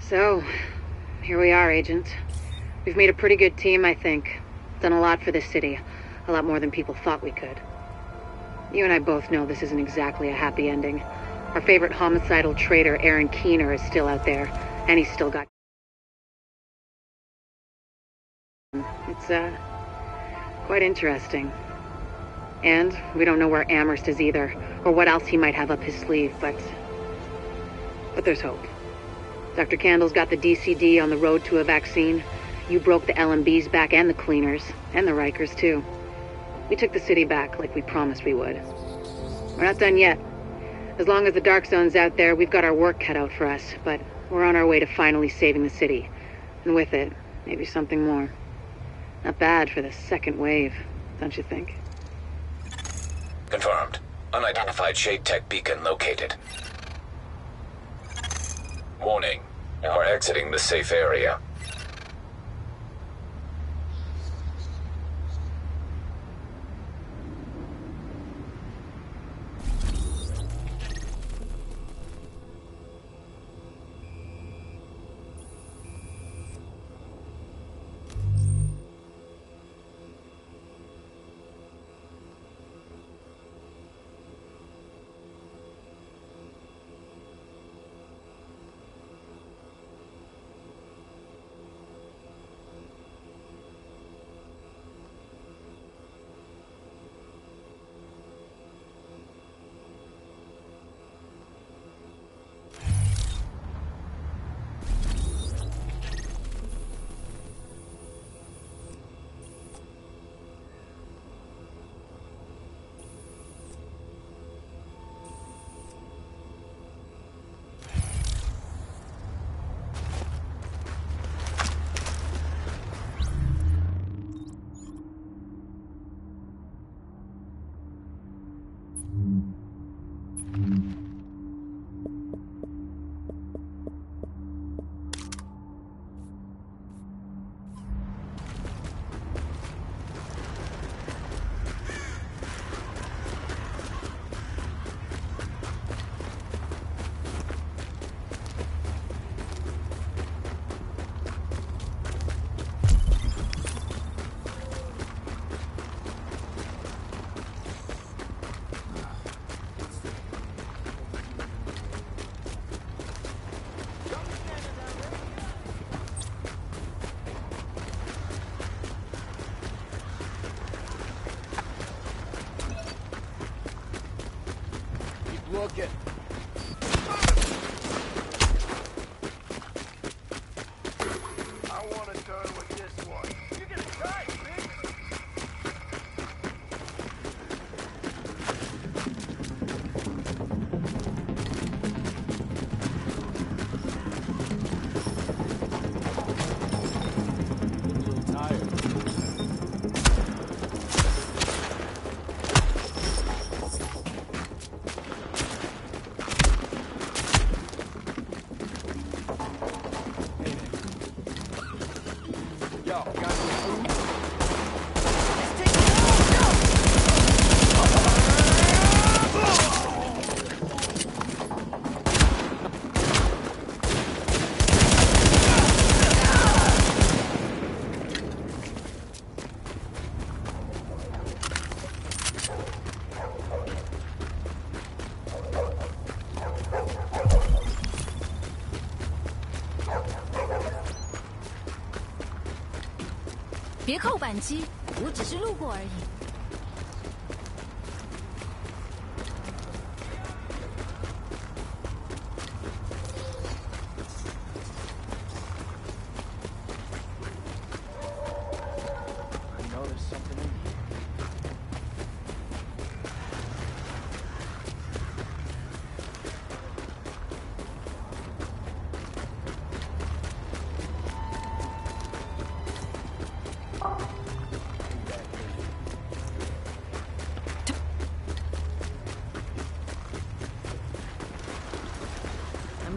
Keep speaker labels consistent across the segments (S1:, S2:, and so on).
S1: So, here we are, Agent. We've made a pretty good team, I think. Done a lot for this city. A lot more than people thought we could. You and I both know this isn't exactly a happy ending. Our favorite homicidal traitor, Aaron Keener, is still out there, and he's still got... It's, quite interesting. And we don't know where Amherst is either, or what else he might have up his sleeve, but there's hope. Dr. Candle's got the DCD on the road to a vaccine. You broke the LMBs back and the cleaners, and the Rikers too. We took the city back like we promised we would. We're not done yet. As long as the Dark Zone's out there, we've got our work cut out for us, but we're on our way to finally saving the city. And with it, maybe something more. Not bad for the second wave, don't you think?
S2: Confirmed. Unidentified Shade Tech beacon located. Warning. You are exiting the safe area.
S3: Looking. I want to turn with this one. You're gonna try, bitch. A little tired.
S4: 别扣扳机，我只是路过而已。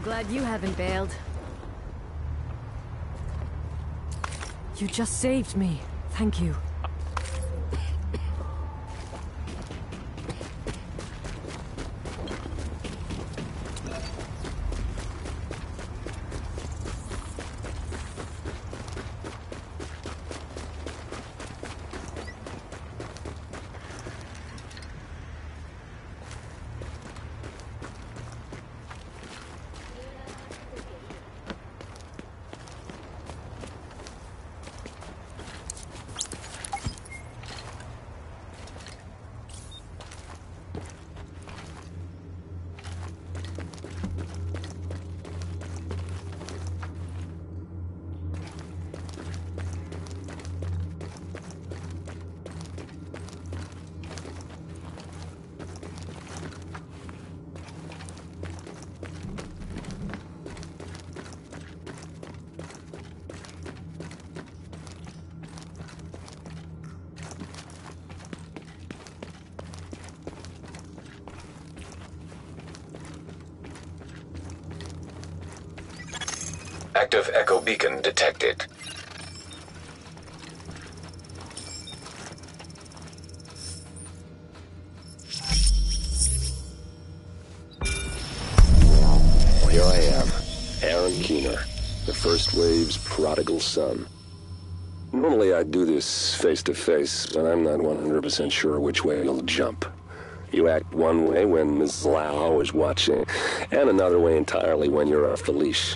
S4: Glad you haven't bailed.
S5: You just saved me. Thank you.
S2: Active echo beacon detected.
S6: Here I am, Aaron Keener, the First Wave's prodigal son. Normally I'd do this face-to-face, but I'm not 100% sure which way you'll jump. You act one way when Ms. Lau is watching, and another way entirely when you're off the leash.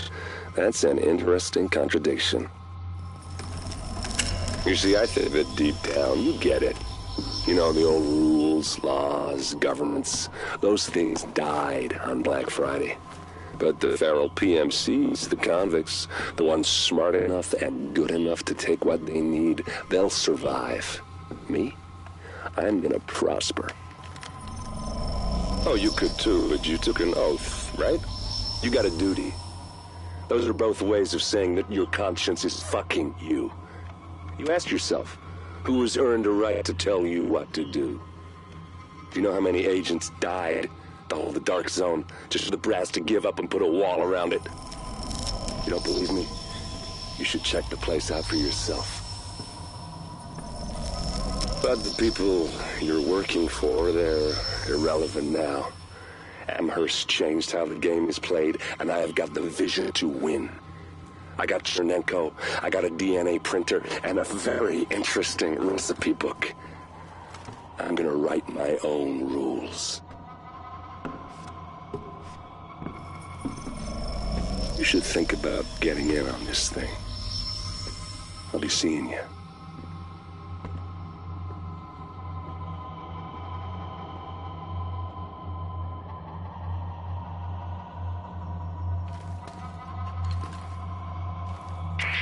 S6: That's an interesting contradiction. You see, I think that deep down, you get it. You know, the old rules, laws, governments, those things died on Black Friday. But the feral PMCs, the convicts, the ones smart enough and good enough to take what they need, they'll survive. Me? I'm gonna prosper. Oh, you could too, but you took an oath, right? You got a duty. Those are both ways of saying that your conscience is fucking you. You ask yourself, who has earned a right to tell you what to do? Do you know how many agents died to hold the Dark Zone just for the brass to give up and put a wall around it? You don't believe me? You should check the place out for yourself. But the people you're working for, they're irrelevant now. Amherst changed how the game is played, and I have got the vision to win. I got Chernenko, I got a DNA printer, and a very interesting recipe book. I'm gonna write my own rules. You should think about getting in on this thing. I'll be seeing you.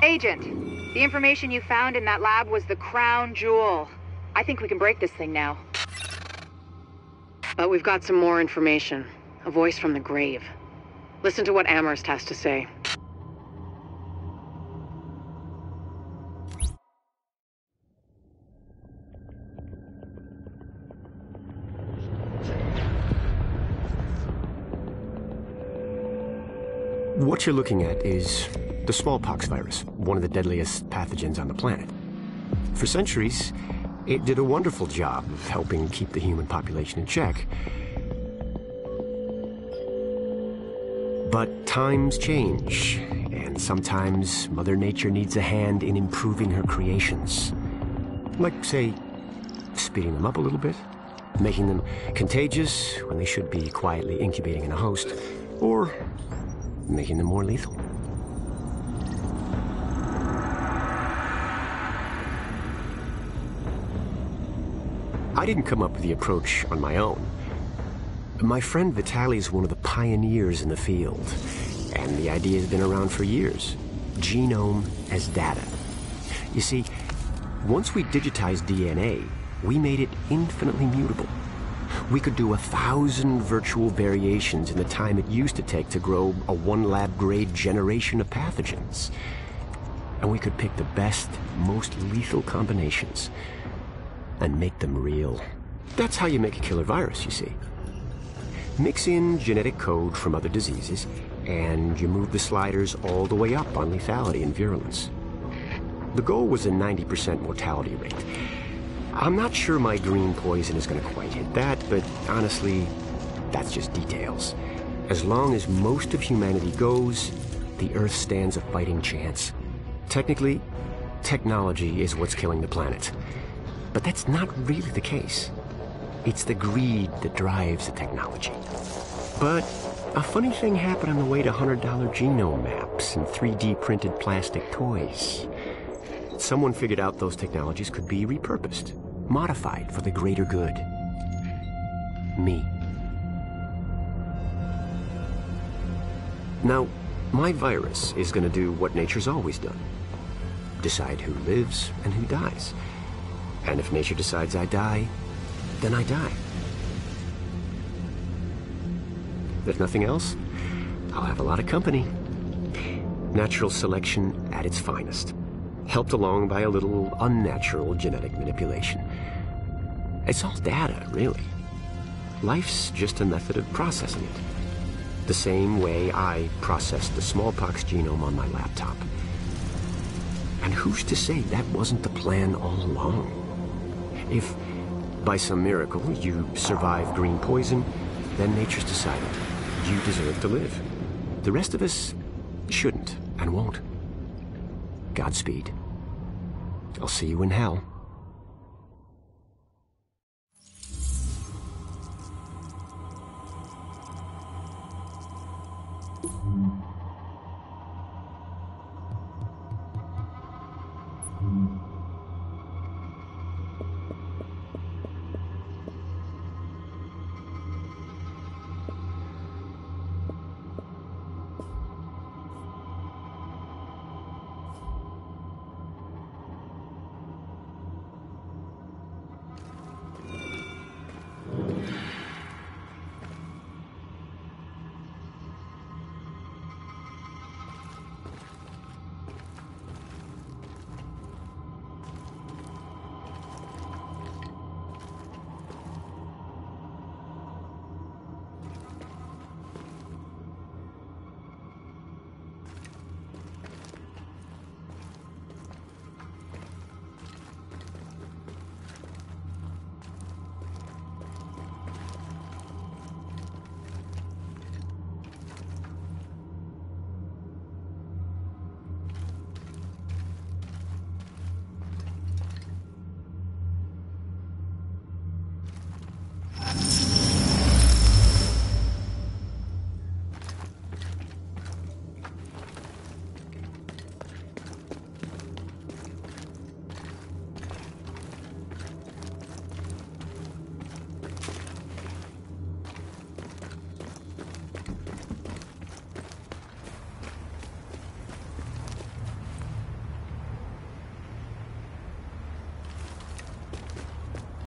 S1: Agent, the information you found in that lab was the crown jewel. I think we can break this thing now. But we've got some more information. A voice from the grave. Listen to what Amherst has to say.
S7: What you're looking at is the smallpox virus, one of the deadliest pathogens on the planet. For centuries, it did a wonderful job of helping keep the human population in check. But times change, and sometimes Mother Nature needs a hand in improving her creations. Like, say, speeding them up a little bit, making them contagious when they should be quietly incubating in a host, or making them more lethal. I didn't come up with the approach on my own. My friend Vitaly is one of the pioneers in the field, and the idea has been around for years. Genome as data. You see, once we digitized DNA, we made it infinitely mutable. We could do 1,000 virtual variations in the time it used to take to grow a one-lab-grade generation of pathogens. And we could pick the best, most lethal combinations and make them real. That's how you make a killer virus, you see. Mix in genetic code from other diseases, and you move the sliders all the way up on lethality and virulence. The goal was a 90% mortality rate. I'm not sure my green poison is going to quite hit that, but honestly, that's just details. As long as most of humanity goes, the Earth stands a fighting chance. Technically, technology is what's killing the planet. But that's not really the case. It's the greed that drives the technology. But a funny thing happened on the way to $100 genome maps and 3D printed plastic toys. Someone figured out those technologies could be repurposed, modified for the greater good. Me. Now, my virus is going to do what nature's always done. Decide who lives and who dies. And if nature decides I die, then I die. If nothing else, I'll have a lot of company. Natural selection at its finest, helped along by a little unnatural genetic manipulation. It's all data, really. Life's just a method of processing it. The same way I processed the smallpox genome on my laptop. And who's to say that wasn't the plan all along? If, by some miracle, you survive green poison, then nature's decided you deserve to live. The rest of us shouldn't and won't. Godspeed. I'll see you in hell.